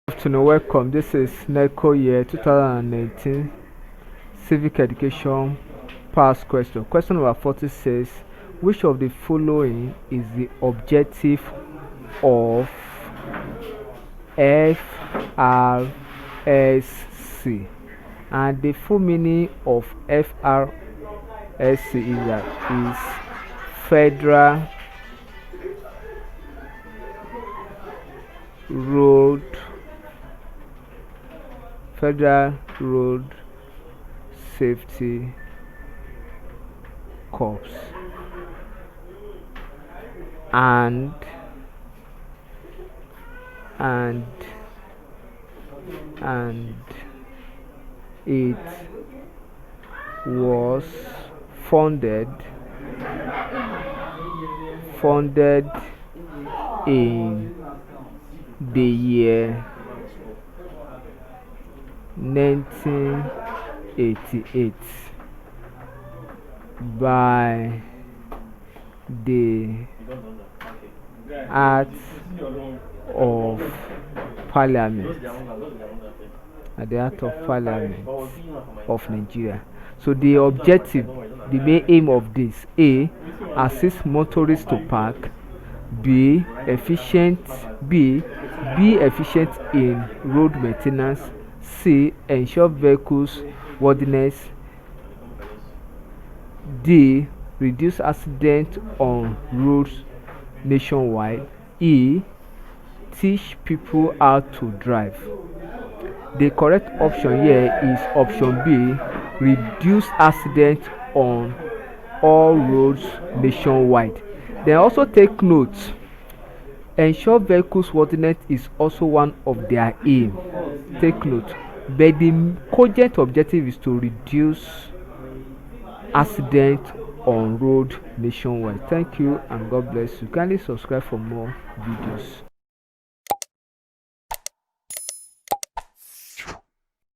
Afternoon, welcome. This is Neco year 2019 Civic Education past question. Question number 40 says, which of the following is the objective of FRSC? And the full meaning of FRSC is Federal Road Safety Corps, and it was founded in the year 1988 by the Act of Parliament of Nigeria. So the objective, the main aim of this: A, assist motorists to park; B, efficient in road maintenance; C, ensure vehicles worthiness; D, reduce accidents on roads nationwide; E, teach people how to drive. The correct option here is option B, reduce accidents on all roads nationwide. Then also take note, ensure vehicles worthiness is also one of their aim. Take note, but the cogent objective is to reduce accidents on road nationwide. Thank you and God bless you. Kindly subscribe for more videos.